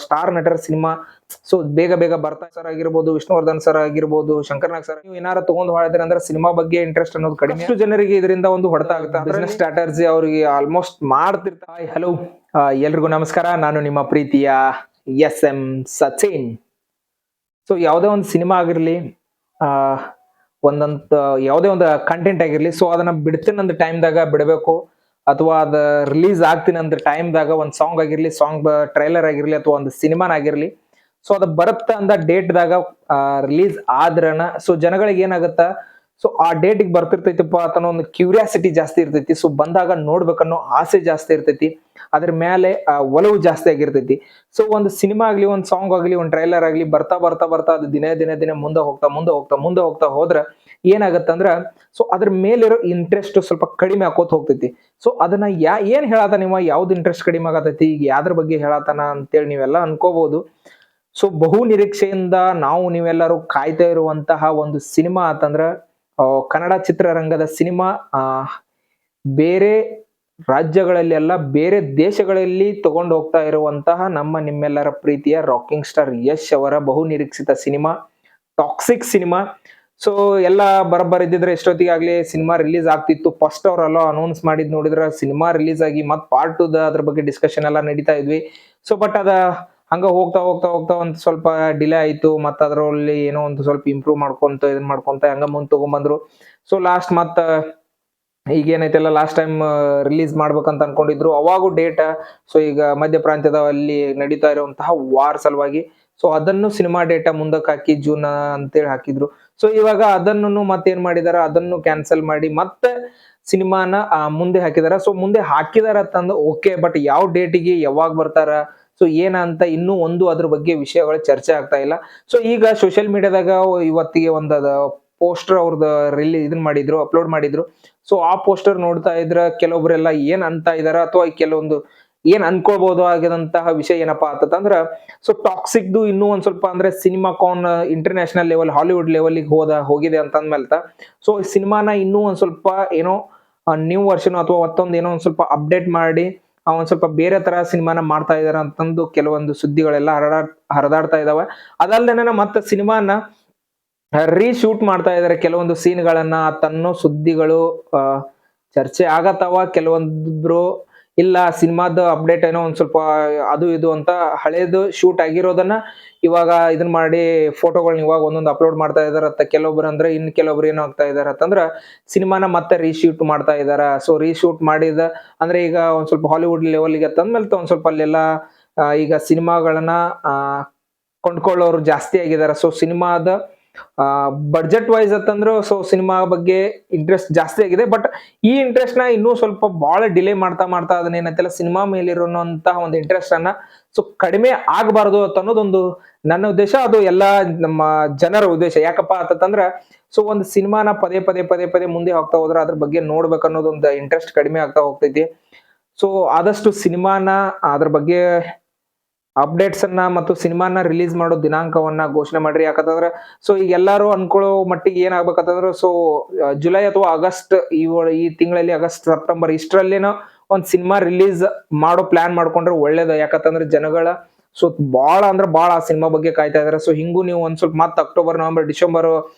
Star ನಟರ cinema so ಬೇಗ ಬೇಗ ಬರ್ತಾ ಸರ್ ಆಗಿರ್ಬೋದು, ವಿಷ್ಣುವರ್ಧನ್ ಸರ್ ಆಗಿರ್ಬೋದು, ಶಂಕರ್ನಾಗ್ ಸರ್, ನೀವು ಏನಾರ ತಗೊಂಡ್ ಮಾಡಿದ್ರೆ ಅಂದ್ರೆ ಸಿನಿಮಾ ಬಗ್ಗೆ ಇಂಟ್ರೆಸ್ಟ್ ಅನ್ನೋದು ಕಡಿಮೆ. ಅಷ್ಟು ಜನರಿಗೆ ಇದರಿಂದ ಒಂದು ಹೊಡೆತ ಆಗುತ್ತೆ. ಬಿಸ್ನೆಸ್ ಸ್ಟ್ರಾಟಜಿ ಅವರಿಗೆ ಆಲ್ಮೋಸ್ಟ್ ಮಾಡ್ತಿರ್ತಾರೆ. ಹಲೋ, ಎಲ್ರಿಗೂ ನಮಸ್ಕಾರ. ನಾನು ನಿಮ್ಮ ಪ್ರೀತಿಯ SM ಸಚಿನ್. ಸೊ ಯಾವುದೇ ಒಂದು ಸಿನಿಮಾ ಆಗಿರ್ಲಿ, ಒಂದಂತ ಯಾವುದೇ ಒಂದು ಕಂಟೆಂಟ್ ಆಗಿರ್ಲಿ, ಸೊ ಅದನ್ನ ಬಿಡ್ತೀನಂದ ಟೈಮ್ದಾಗ ಬಿಡಬೇಕು, ಅಥವಾ ಅದ ರಿಲೀಸ್ ಆಗ್ತೀನಿ ಅಂದ್ರ ಟೈಮ್ದಾಗ ಒಂದ್ ಸಾಂಗ್ ಆಗಿರ್ಲಿ, ಸಾಂಗ್ ಟ್ರೈಲರ್ ಆಗಿರ್ಲಿ, ಅಥವಾ ಒಂದು ಸಿನಿಮಾನ ಆಗಿರ್ಲಿ, ಸೊ ಅದು ಬರುತ್ತ ಅಂದ ಡೇಟ್ದಾಗ ರಿಲೀಸ್ ಆದ್ರನ ಸೊ ಜನಗಳಿಗೆ ಏನಾಗುತ್ತ, ಸೊ ಆ ಡೇಟಿಗೆ ಬರ್ತಿರ್ತೈತಿಪ್ಪ ಅನ್ನೋ ಒಂದು ಕ್ಯೂರಿಯಾಸಿಟಿ ಜಾಸ್ತಿ ಇರ್ತೈತಿ. ಸೊ ಬಂದಾಗ ನೋಡ್ಬೇಕನ್ನೋ ಆಸೆ ಜಾಸ್ತಿ ಇರ್ತೈತಿ, ಅದ್ರ ಮೇಲೆ ಒಲವು ಜಾಸ್ತಿ ಆಗಿರ್ತೈತಿ. ಸೊ ಒಂದು ಸಿನಿಮಾ ಆಗ್ಲಿ, ಒಂದ್ ಸಾಂಗ್ ಆಗ್ಲಿ, ಒಂದ್ ಟ್ರೈಲರ್ ಆಗ್ಲಿ ಬರ್ತಾ ಬರ್ತಾ ಬರ್ತಾ ಅದು ದಿನೇ ಮುಂದೆ ಹೋಗ್ತಾ ಹೋದ್ರ ಏನಾಗತ್ತಂದ್ರ ಸೊ ಅದ್ರ ಮೇಲಿರೋ ಇಂಟ್ರೆಸ್ಟ್ ಸ್ವಲ್ಪ ಕಡಿಮೆ ಆಕೋತ್ ಹೋಗ್ತೈತಿ. ಸೊ ಅದನ್ನ ಏನ್ ಹೇಳತಾನ ನೀವ, ಯಾವ್ದು ಇಂಟ್ರೆಸ್ಟ್ ಕಡಿಮೆ ಆಗತೈತಿ, ಈಗ ಯಾವ್ದ್ರ ಬಗ್ಗೆ ಹೇಳತಾನ ಅಂತೇಳಿ ನೀವೆಲ್ಲ ಅನ್ಕೋಬಹುದು. ಸೊ ಬಹು ನಿರೀಕ್ಷೆಯಿಂದ ನಾವು ನೀವೆಲ್ಲರೂ ಕಾಯ್ತಾ ಇರುವಂತಹ ಒಂದು ಸಿನಿಮಾ ಅಂತಂದ್ರ ಕನ್ನಡ ಚಿತ್ರರಂಗದ ಸಿನಿಮಾ. ಬೇರೆ ರಾಜ್ಯಗಳಲ್ಲಿ ಅಲ್ಲ, ಬೇರೆ ದೇಶಗಳಲ್ಲಿ ತಗೊಂಡು ಹೋಗ್ತಾ ಇರುವಂತಹ ನಮ್ಮ ನಿಮ್ಮೆಲ್ಲರ ಪ್ರೀತಿಯ ರಾಕಿಂಗ್ ಸ್ಟಾರ್ ಯಶ್ ಅವರ ಬಹು ನಿರೀಕ್ಷಿತ ಸಿನಿಮಾ ಟಾಕ್ಸಿಕ್ ಸಿನಿಮಾ. ಸೊ ಎಲ್ಲ ಬರಬರಿದ್ರೆ ಎಷ್ಟೊತ್ತಿಗೆ ಆಗ್ಲಿ ಸಿನಿಮಾ ರಿಲೀಸ್ ಆಗ್ತಿತ್ತು. ಫಸ್ಟ್ ಅವರೆಲ್ಲ ಅನೌನ್ಸ್ ಮಾಡಿದ್ ನೋಡಿದ್ರ ಸಿನಿಮಾ ರಿಲೀಸ್ ಆಗಿ ಮತ್ ಪಾರ್ಟ್ 2 ಅದ್ರ ಬಗ್ಗೆ ಡಿಸ್ಕಷನ್ ಎಲ್ಲ ನಡೀತಾ ಇದ್ವಿ. ಸೊ ಬಟ್ ಅದ ಹಂಗ ಹೋಗ್ತಾ ಒಂದ್ ಸ್ವಲ್ಪ ಡಿಲೇ ಆಯ್ತು. ಮತ್ತ ಅದ್ರಲ್ಲಿ ಏನೋ ಒಂದು ಸ್ವಲ್ಪ ಇಂಪ್ರೂವ್ ಮಾಡ್ಕೊಂತ ಹಂಗ ಮುಂದ್ ತಗೊಂಡ್ಬಂದ್ರು. ಸೊ ಲಾಸ್ಟ್ ಮತ್ತ ಈಗ ಏನೈತೆಲ್ಲ ಲಾಸ್ಟ್ ಟೈಮ್ ರಿಲೀಸ್ ಮಾಡ್ಬೇಕಂತ ಅನ್ಕೊಂಡಿದ್ರು, ಅವಾಗೂ ಡೇಟ್. ಸೊ ಈಗ ಮಧ್ಯ ಪ್ರಾಂತ್ಯದ ಅಲ್ಲಿ ನಡೀತಾ ಇರುವಂತಹ ವಾರ್ ಸಲುವಾಗಿ ಸೊ ಅದನ್ನು ಸಿನಿಮಾ ಡೇಟಾ ಮುಂದಕ್ಕೆ ಹಾಕಿ ಜೂನ್ ಅಂತೇಳಿ ಹಾಕಿದ್ರು. ಸೊ ಇವಾಗ ಅದನ್ನು ಮತ್ತೇನ್ ಮಾಡಿದಾರ, ಅದನ್ನು ಕ್ಯಾನ್ಸಲ್ ಮಾಡಿ ಮತ್ತೆ ಸಿನಿಮಾನ ಮುಂದೆ ಹಾಕಿದಾರ. ಸೊ ಮುಂದೆ ಹಾಕಿದಾರ ತಂದು ಓಕೆ, ಬಟ್ ಯಾವ ಡೇಟಿಗೆ ಯಾವಾಗ ಬರ್ತಾರ, ಸೊ ಏನಂತ ಇನ್ನೂ ಒಂದು ಅದ್ರ ಬಗ್ಗೆ ವಿಷಯಗಳು ಚರ್ಚೆ ಆಗ್ತಾ ಇಲ್ಲ. ಸೊ ಈಗ ಸೋಷಿಯಲ್ ಮೀಡಿಯಾದಾಗ ಇವತ್ತಿಗೆ ಒಂದದ ಪೋಸ್ಟರ್ ಅವ್ರದ್ದು ಅಪ್ಲೋಡ್ ಮಾಡಿದ್ರು. ಸೊ ಆ ಪೋಸ್ಟರ್ ನೋಡ್ತಾ ಇದ್ರ ಕೆಲವೊಬ್ರೆಲ್ಲ ಏನ್ ಅಂತ ಇದಾರ, ಅಥವಾ ಕೆಲವೊಂದು ಏನ್ ಅನ್ಕೊಳ್ಬಹುದು ಆಗಿದಂತಹ ವಿಷಯ ಏನಪ್ಪಾ ಅಂತಂದ್ರ, ಸೊ ಟಾಕ್ಸಿಕ್ದು ಇನ್ನೂ ಒಂದ್ ಸ್ವಲ್ಪ ಅಂದ್ರೆ ಸಿನಿಮಾಕಾನ್ ಇಂಟರ್ನ್ಯಾಷನಲ್ ಲೆವೆಲ್, ಹಾಲಿವುಡ್ ಲೆವೆಲ್ಗೆ ಹೋಗಿದೆ ಅಂತ ಅಂದ್ಮೇಲೆ ಸೊ ಸಿನಿಮಾನ ಇನ್ನೂ ಒಂದ್ ಸ್ವಲ್ಪ ಏನೋ ನ್ಯೂ ವರ್ಷನ್ ಅಥವಾ ಮತ್ತೊಂದು ಏನೋ ಒಂದ್ ಸ್ವಲ್ಪ ಅಪ್ಡೇಟ್ ಮಾಡಿ ಒಂದ್ ಸ್ವಲ್ಪ ಬೇರೆ ತರ ಸಿನಿಮಾನ ಮಾಡ್ತಾ ಇದಾರೆ ಅಂತಂದು ಕೆಲವೊಂದು ಸುದ್ದಿಗಳೆಲ್ಲ ಹರಿದಾಡ್ತಾ ಇದಾವೆ. ಅದಲ್ದೇನೆ ಮತ್ತೆ ಸಿನಿಮಾನ ರೀಶೂಟ್ ಮಾಡ್ತಾ ಇದಾರೆ, ಕೆಲವೊಂದು ಸೀನ್ಗಳನ್ನ ತನ್ನೋ ಸುದ್ದಿಗಳು ಚರ್ಚೆ ಆಗತ್ತವ. ಕೆಲವೊಂದ್ರು ಇಲ್ಲ, ಸಿನಿಮಾದ ಅಪ್ಡೇಟ್ ಏನೋ ಒಂದ್ ಸ್ವಲ್ಪ ಅದು ಇದು ಅಂತ ಹಳೇದು ಶೂಟ್ ಆಗಿರೋದನ್ನ ಇವಾಗ ಇದನ್ ಮಾಡಿ ಫೋಟೋಗಳನ್ನ ಇವಾಗ ಒಂದೊಂದು ಅಪ್ಲೋಡ್ ಮಾಡ್ತಾ ಇದಾರ. ಕೆಲವೊಬ್ರು ಅಂದ್ರೆ ಇನ್ ಕೆಲವೊಬ್ರು ಏನೋ ಆಗ್ತಾ ಇದಾರ ಅಂತಂದ್ರ ಸಿನಿಮಾನ ಮತ್ತೆ ರೀಶೂಟ್ ಮಾಡ್ತಾ ಇದಾರ. ಸೊ ರೀಶೂಟ್ ಮಾಡಿದ ಅಂದ್ರೆ ಈಗ ಒಂದ್ ಸ್ವಲ್ಪ ಹಾಲಿವುಡ್ ಲೆವೆಲ್ಗೆ ತಂದ್ಮೇಲೆ ಒಂದ್ ಸ್ವಲ್ಪ ಅಲ್ಲೆಲ್ಲ ಈಗ ಸಿನಿಮಾಗಳನ್ನ ಕೊಂಡ್ಕೊಳ್ಳೋರು ಜಾಸ್ತಿ ಆಗಿದಾರ. ಸೊ ಸಿನಿಮಾದ ಬಡ್ಜೆಟ್ ವೈಸ್ ಅಂತಂದ್ರು ಸೊ ಸಿನಿಮಾ ಬಗ್ಗೆ ಇಂಟ್ರೆಸ್ಟ್ ಜಾಸ್ತಿ ಆಗಿದೆ. ಬಟ್ ಈ ಇಂಟ್ರೆಸ್ಟ್ ನ ಇನ್ನೂ ಸ್ವಲ್ಪ ಬಹಳ ಡಿಲೇ ಮಾಡ್ತಾ ಅದನ್ನೇನಂತೆಲ್ಲ ಸಿನಿಮಾ ಮೇಲಿರುವಂತಹ ಒಂದು ಇಂಟ್ರೆಸ್ಟ್ ಅನ್ನ ಸೊ ಕಡಿಮೆ ಆಗಬಾರದು ಅನ್ನೋದೊಂದು ನನ್ನ ಉದ್ದೇಶ, ಅದು ಎಲ್ಲಾ ನಮ್ಮ ಜನರ ಉದ್ದೇಶ. ಯಾಕಪ್ಪ ಅಂತಂದ್ರ ಸೊ ಒಂದು ಸಿನಿಮಾನ ಪದೇ ಮುಂದೆ ಹೋಗ್ತಾ ಹೋದ್ರೆ ಅದ್ರ ಬಗ್ಗೆ ನೋಡ್ಬೇಕು ಅನ್ನೋದೊಂದು ಇಂಟ್ರೆಸ್ಟ್ ಕಡಿಮೆ ಆಗ್ತಾ ಹೋಗ್ತೈತಿ. ಸೊ ಆದಷ್ಟು ಸಿನಿಮಾನ ಅದ್ರ ಬಗ್ಗೆ ಅಪ್ಡೇಟ್ಸ್ ಅನ್ನ ಮತ್ತು ಸಿನಿಮಾನ ರಿಲೀಸ್ ಮಾಡೋ ದಿನಾಂಕವನ್ನ ಘೋಷಣೆ ಮಾಡ್ರಿ. ಯಾಕಂತಂದ್ರೆ ಸೊ ಈಗ ಎಲ್ಲಾರು ಅನ್ಕೊಳ್ಳೋ ಮಟ್ಟಿಗೆ ಏನಾಗ್ಬೇಕಂತಂದ್ರೆ ಸೊ ಜುಲೈ ಅಥವಾ ಆಗಸ್ಟ್ ಈ ತಿಂಗಳಲ್ಲಿ ಆಗಸ್ಟ್ ಸೆಪ್ಟೆಂಬರ್ ಇಷ್ಟರಲ್ಲೇನೋ ಒಂದ್ ಸಿನಿಮಾ ರಿಲೀಸ್ ಮಾಡೋ ಪ್ಲಾನ್ ಮಾಡ್ಕೊಂಡ್ರೆ ಒಳ್ಳೇದು. ಯಾಕಂತಂದ್ರೆ ಜನಗಳ ಸೊ ಬಹಳ ಆ ಸಿನಿಮಾ ಬಗ್ಗೆ ಕಾಯ್ತಾ ಇದಾರೆ. ಸೊ ಹಿಂಗೂ ನೀವು ಒಂದ್ ಸ್ವಲ್ಪ ಮತ್ತೆ ಅಕ್ಟೋಬರ್, ನವೆಂಬರ್, ಡಿಸೆಂಬರ್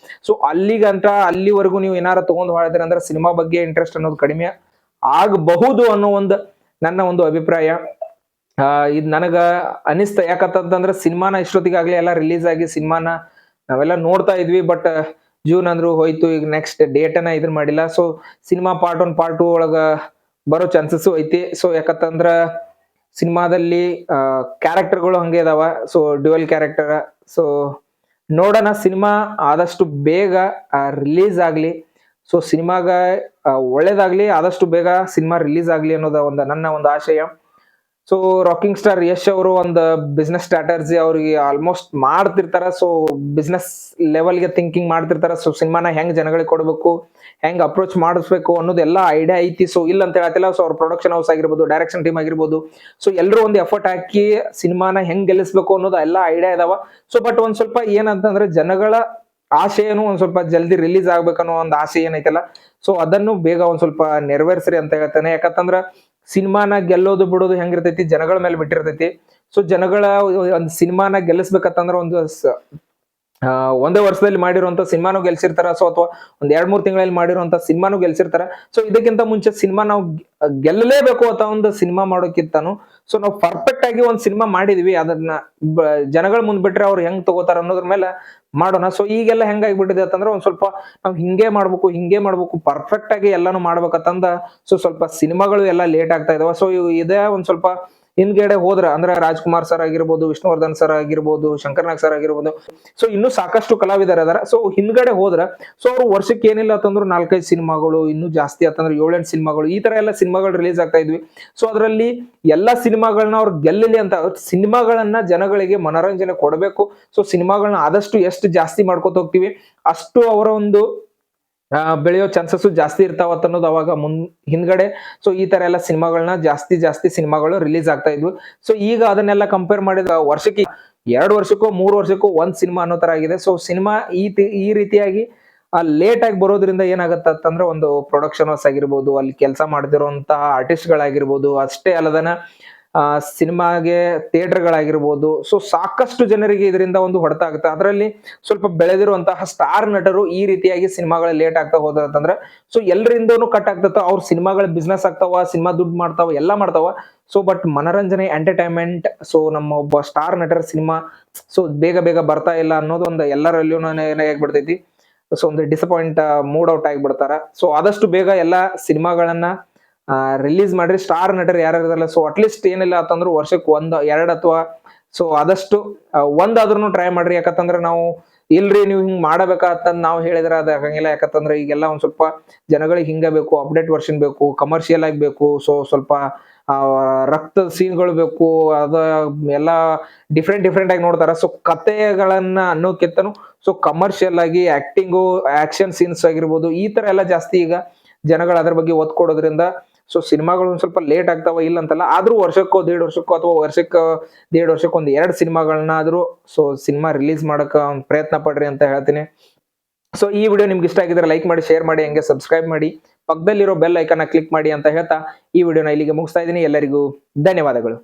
ಸೊ ಅಲ್ಲಿವರೆಗೂ ನೀವು ಏನಾರ ತಗೊಂಡ್ ಮಾಡಿದ್ರಿ ಅಂದ್ರೆ ಸಿನಿಮಾ ಬಗ್ಗೆ ಇಂಟ್ರೆಸ್ಟ್ ಅನ್ನೋದು ಕಡಿಮೆ ಆಗಬಹುದು ಅನ್ನೋ ನನ್ನ ಒಂದು ಅಭಿಪ್ರಾಯ. ಇದ್ ನನಗ ಅನಿಸ್ತ. ಯಾಕಂತಂದ್ರೆ ಸಿನಿಮಾನ ಇಷ್ಟೊತ್ತಿಗಾಗ್ಲಿ ಎಲ್ಲ ರಿಲೀಸ್ ಆಗಿ ಸಿನಿಮಾನ ನಾವೆಲ್ಲ ನೋಡ್ತಾ ಇದ್ವಿ. ಬಟ್ ಜೂನ್ ಅಂದ್ರು ಹೋಯ್ತು, ಈಗ ನೆಕ್ಸ್ಟ್ ಡೇಟ್ ಅನ್ನ ಇದನ್ ಮಾಡಿಲ್ಲ. ಸೊ ಸಿನಿಮಾ ಪಾರ್ಟ್ 1 ಪಾರ್ಟ್ 2 ಒಳಗ ಬರೋ ಚಾನ್ಸಸ್ ಐತಿ. ಸೊ ಯಾಕಂತಂದ್ರ ಸಿನಿಮಾದಲ್ಲಿ ಕ್ಯಾರೆಕ್ಟರ್ಗಳು ಹಂಗೆ ಇದಾವ. So dual character. ಸೊ ನೋಡೋಣ, ಸಿನಿಮಾ ಆದಷ್ಟು ಬೇಗ ರಿಲೀಸ್ ಆಗ್ಲಿ. ಸೊ ಸಿನಿಮಾಗ ಒಳ್ಳೇದಾಗ್ಲಿ, ಆದಷ್ಟು ಬೇಗ ಸಿನಿಮಾ ರಿಲೀಸ್ ಆಗ್ಲಿ ಅನ್ನೋದ ನನ್ನ ಒಂದು ಆಶಯ. ಸೊ ರಾಕಿಂಗ್ ಸ್ಟಾರ್ ಯಶ್ ಅವರು ಒಂದು ಬಿಸ್ನೆಸ್ ಸ್ಟ್ರಾಟಜಿ ಅವ್ರಿಗೆ ಆಲ್ಮೋಸ್ಟ್ ಮಾಡ್ತಿರ್ತಾರ. ಸೊ ಬಿಸ್ನೆಸ್ ಲೆವೆಲ್ಗೆ ಥಿಂಕಿಂಗ್ ಮಾಡ್ತಿರ್ತಾರ. ಸೊ ಸಿನಿಮಾನ ಹೆಂಗ್ ಜನಗಳಿಗೆ ಕೊಡ್ಬೇಕು, ಹೆಂಗ್ ಅಪ್ರೋಚ್ ಮಾಡಿಸ್ಬೇಕು ಅನ್ನೋದೆಲ್ಲ ಐಡಿಯಾ ಐತಿ. ಸೊ ಇಲ್ಲ ಅಂತ ಹೇಳ್ತಿಲ್ಲ. ಸೊ ಅವ್ರ ಪ್ರೊಡಕ್ಷನ್ ಹೌಸ್ ಆಗಿರ್ಬೋದು, ಡೈರೆಕ್ಷನ್ ಟೀಮ್ ಆಗಿರ್ಬೋದು, ಸೊ ಎಲ್ಲರೂ ಒಂದು ಎಫರ್ಟ್ ಹಾಕಿ ಸಿನಿಮಾನ ಹೆಂಗ್ ಗೆಲ್ಲಿಸ್ಬೇಕು ಅನ್ನೋದು ಎಲ್ಲ ಐಡಿಯಾ ಇದಾವ. ಸೊ ಬಟ್ ಒಂದ್ ಸ್ವಲ್ಪ ಏನಂತಂದ್ರೆ ಜನಗಳ ಆಸೆಯನ್ನು ಒಂದ್ ಸ್ವಲ್ಪ ಜಲ್ದಿ ರಿಲೀಸ್ ಆಗ್ಬೇಕನ್ನೋ ಒಂದು ಆಸೆ ಏನೈತಲ್ಲ, ಸೊ ಅದನ್ನು ಬೇಗ ಒಂದ್ ಸ್ವಲ್ಪ ನೆರವೇರ್ಸ್ರಿ ಅಂತ ಹೇಳ್ತಾನೆ. ಯಾಕಂತಂದ್ರ ಸಿನಿಮಾನ ಗೆಲ್ಲೋದು ಬಿಡೋದು ಹೆಂಗಿರ್ತೈತಿ, ಜನಗಳ ಮೇಲೆ ಬಿಟ್ಟಿರ್ತೈತಿ. ಸೊ ಜನಗಳ ಒಂದು ಸಿನಿಮಾನ ಗೆಲ್ಲಿಸ್ಬೇಕಂತಂದ್ರೆ ಒಂದೇ ವರ್ಷದಲ್ಲಿ ಮಾಡಿರುವಂತ ಸಿನಿಮಾನು ಗೆಲ್ಸಿರ್ತಾರ. ಸೊ ಅಥವಾ ಒಂದ್ 2-3 ತಿಂಗಳಲ್ಲಿ ಮಾಡಿರುವಂತ ಸಿನಿಮಾನು ಗೆಲ್ಸಿರ್ತಾರ. ಸೊ ಇದಕ್ಕಿಂತ ಮುಂಚೆ ಸಿನಿಮಾ ನಾವು ಗೆಲ್ಲಲೇಬೇಕು ಅಂತ ಒಂದು ಸಿನಿಮಾ ಮಾಡೋಕ್ಕಿಂತಾನು ಸೊ ನಾವು ಪರ್ಫೆಕ್ಟ್ ಆಗಿ ಒಂದ್ ಸಿನಿಮಾ ಮಾಡಿದ್ವಿ, ಅದನ್ನ ಜನಗಳ ಮುಂದ್ ಬಿಟ್ರೆ ಅವ್ರು ಹೆಂಗ್ ತಗೋತಾರ ಅನ್ನೋದ್ರ ಮೇಲೆ ಮಾಡೋಣ. ಸೊ ಈಗೆಲ್ಲ ಹೆಂಗಾಗ್ಬಿಟ್ಟಿದೆ ಅಂತಂದ್ರೆ ಒಂದ್ ಸ್ವಲ್ಪ ನಾವ್ ಹಿಂಗೆ ಮಾಡ್ಬೇಕು ಪರ್ಫೆಕ್ಟ್ ಆಗಿ ಎಲ್ಲಾನು ಮಾಡ್ಬೇಕಂತಂದ ಸೊ ಸ್ವಲ್ಪ ಸಿನಿಮಾಗಳು ಎಲ್ಲ ಲೇಟ್ ಆಗ್ತಾ ಇದಾವ. ಸೊ ಇದೇ ಒಂದ್ ಸ್ವಲ್ಪ ಹಿಂದ್ಗಡೆ ಹೋದ್ರ ಅಂದ್ರೆ ರಾಜ್‌ಕುಮಾರ್ ಸರ್ ಆಗಿರ್ಬೋದು, ವಿಷ್ಣುವರ್ಧನ್ ಸರ್ ಆಗಿರ್ಬೋದು, ಶಂಕರ್ನಾಗ್ ಸರ್ ಆಗಿರ್ಬೋದು, ಸೊ ಇನ್ನೂ ಸಾಕಷ್ಟು ಕಲಾವಿದರು ಅದಾರ. ಸೊ ಹಿಂದ್ಗಡೆ ಹೋದ್ರ ಸೊ ಅವ್ರು ವರ್ಷಕ್ಕೆ ಏನಿಲ್ಲ ಅಂತಂದ್ರು 4-5 ಸಿನಿಮಾಗಳು, ಇನ್ನೂ ಜಾಸ್ತಿ ಆತಂದ್ರೆ 7-8 ಸಿನಿಮಾಗಳು, ಈ ತರ ಎಲ್ಲ ಸಿನಿಮಾಗಳು ರಿಲೀಸ್ ಆಗ್ತಾ ಇದ್ವಿ. ಸೊ ಅದರಲ್ಲಿ ಎಲ್ಲಾ ಸಿನಿಮಾಗಳನ್ನ ಅವ್ರು ಗೆಲ್ಲಲಿ ಅಂತ ಸಿನಿಮಾಗಳನ್ನ ಜನಗಳಿಗೆ ಮನೋರಂಜನೆ ಕೊಡಬೇಕು. ಸೊ ಸಿನಿಮಾಗಳನ್ನ ಆದಷ್ಟು ಎಷ್ಟು ಜಾಸ್ತಿ ಮಾಡ್ಕೊತ ಹೋಗ್ತೀವಿ ಅಷ್ಟು ಅವರ ಒಂದು ಬೆಳೆಯೋ ಚಾನ್ಸಸ್ ಜಾಸ್ತಿ ಇರ್ತಾವ ಅನ್ನೋದು ಅವಾಗ ಹಿಂದ್ಗಡೆ. ಸೊ ಈ ತರ ಎಲ್ಲ ಸಿನಿಮಾಗಳನ್ನ ಜಾಸ್ತಿ ಸಿನಿಮಾಗಳು ರಿಲೀಸ್ ಆಗ್ತಾ ಇದ್ವು. ಸೊ ಈಗ ಅದನ್ನೆಲ್ಲ ಕಂಪೇರ್ ಮಾಡಿದ ವರ್ಷಕ್ಕೆ 2 ವರ್ಷಕ್ಕೋ 3 ವರ್ಷಕ್ಕೋ ಒಂದ್ ಸಿನಿಮಾ ಅನ್ನೋ ತರ ಆಗಿದೆ. ಸೊ ಸಿನಿಮಾ ಈ ರೀತಿಯಾಗಿ ಲೇಟ್ ಆಗಿ ಬರೋದ್ರಿಂದ ಏನಾಗತ್ತ ಅಂತಂದ್ರೆ ಒಂದು ಪ್ರೊಡಕ್ಷನ್ ಹೌಸ್ ಆಗಿರ್ಬೋದು, ಅಲ್ಲಿ ಕೆಲಸ ಮಾಡ್ತಿರುವಂತಹ ಆರ್ಟಿಸ್ಟ್ ಗಳಾಗಿರ್ಬೋದು, ಅಷ್ಟೇ ಅಲ್ಲದನ ಸಿನಿಮಾಗೆ ಥಿಯೇಟರ್ಗಳಾಗಿರ್ಬೋದು, ಸೊ ಸಾಕಷ್ಟು ಜನರಿಗೆ ಇದರಿಂದ ಒಂದು ಹೊಡೆತ ಆಗುತ್ತೆ. ಅದರಲ್ಲಿ ಸ್ವಲ್ಪ ಬೆಳೆದಿರುವಂತಹ ಸ್ಟಾರ್ ನಟರು ಈ ರೀತಿಯಾಗಿ ಸಿನಿಮಾಗಳು ಲೇಟ್ ಆಗ್ತಾ ಹೋದಂತಂದ್ರೆ ಸೊ ಎಲ್ಲರಿಂದನೂ ಕಟ್ ಆಗ್ತದ. ಅವ್ರ ಸಿನಿಮಾಗಳ ಬಿಸ್ನೆಸ್ ಆಗ್ತಾವ, ಸಿನಿಮಾ ದುಡ್ಡು ಮಾಡ್ತಾವ, ಎಲ್ಲ ಮಾಡ್ತಾವ. ಸೊ ಬಟ್ ಮನರಂಜನೆ ಎಂಟರ್ಟೈನ್ಮೆಂಟ್ ಸೊ ನಮ್ಮ ಒಬ್ಬ ಸ್ಟಾರ್ ನಟರ ಸಿನಿಮಾ ಸೊ ಬೇಗ ಬರ್ತಾ ಇಲ್ಲ ಅನ್ನೋದು ಒಂದು ಎಲ್ಲರಲ್ಲಿಯೂ ಏನಾಗ್ಬಿಡ್ತೈತಿ. ಸೊ ಒಂದು ಡಿಸಪಾಯಿಂಟ್ ಮೂಡ್ ಔಟ್ ಆಗಿಬಿಡ್ತಾರ. ಸೊ ಆದಷ್ಟು ಬೇಗ ಎಲ್ಲಾ ಸಿನಿಮಾಗಳನ್ನ ರಿಲೀಸ್ ಮಾಡ್ರಿ. ಸ್ಟಾರ್ ನಟರು ಯಾರ್ಯಾರಲ್ಲ ಸೊ ಅಟ್ಲೀಸ್ಟ್ ಏನಿಲ್ಲ ಅಂತಂದ್ರೆ ವರ್ಷಕ್ಕೆ 1-2 ಅಥವಾ ಸೊ ಆದಷ್ಟು ಒಂದಾದ್ರೂ ಟ್ರೈ ಮಾಡ್ರಿ. ಯಾಕಂತಂದ್ರೆ ನಾವು ಇಲ್ರಿ ನೀವು ಹಿಂಗ್ ಮಾಡಬೇಕಂತ ನಾವು ಹೇಳಿದ್ರೆ ಅದ ಆಗಂಗಿಲ್ಲ. ಯಾಕಂತಂದ್ರೆ ಈಗೆಲ್ಲ ಒಂದ್ ಸ್ವಲ್ಪ ಜನಗಳಿಗೆ ಹಿಂಗ ಬೇಕು, ಅಪ್ಡೇಟ್ ವರ್ಷನ್ ಬೇಕು, ಕಮರ್ಷಿಯಲ್ ಆಗಿ ಬೇಕು, ಸೊ ಸ್ವಲ್ಪ ರಕ್ತದ ಸೀನ್ಗಳು ಬೇಕು, ಅದ ಎಲ್ಲ ಡಿಫ್ರೆಂಟ್ ಆಗಿ ನೋಡ್ತಾರ. ಸೊ ಕಥೆಗಳನ್ನ ಅನ್ನೋಕ್ಕಿಂತನೂ ಸೊ ಕಮರ್ಷಿಯಲ್ ಆಗಿ ಆಕ್ಷನ್ ಸೀನ್ಸ್ ಆಗಿರ್ಬೋದು, ಈ ತರ ಎಲ್ಲ ಜಾಸ್ತಿ ಈಗ ಜನಗಳು ಅದ್ರ ಬಗ್ಗೆ ಒತ್ತು ಕೊಡೋದ್ರಿಂದ ಸೊ ಸಿನಿಮಾಗಳು ಒಂದ್ ಸ್ವಲ್ಪ ಲೇಟ್ ಆಗ್ತಾವ ಇಲ್ಲ ಅಂತಲ್ಲ. ಆದ್ರೂ ವರ್ಷಕ್ಕೋ 1.5 ವರ್ಷಕ್ಕೋ ಅಥವಾ ವರ್ಷಕ್ಕೆ 1.5 ವರ್ಷಕ್ಕೆ 2 ಸಿನಿಮಾಗಳನ್ನ ಆದ್ರೂ ಸೊ ಸಿನಿಮಾ ರಿಲೀಸ್ ಮಾಡಕ ಪ್ರಯತ್ನ ಪಡ್ರಿ ಅಂತ ಹೇಳ್ತೀನಿ. ಸೊ ಈ ವಿಡಿಯೋ ನಿಮ್ಗೆ ಇಷ್ಟ ಆಗಿದ್ರೆ ಲೈಕ್ ಮಾಡಿ, ಶೇರ್ ಮಾಡಿ, ಹಂಗೆ ಸಬ್ಸ್ಕ್ರೈಬ್ ಮಾಡಿ, ಪಕ್ಕದಲ್ಲಿರೋ ಬೆಲ್ ಐಕಾನ್ ಕ್ಲಿಕ್ ಮಾಡಿ ಅಂತ ಹೇಳ್ತಾ ಈ ವಿಡಿಯೋನ ಇಲ್ಲಿಗೆ ಮುಗಿಸ್ತಾ ಇದ್ದೀನಿ. ಎಲ್ಲರಿಗೂ ಧನ್ಯವಾದಗಳು.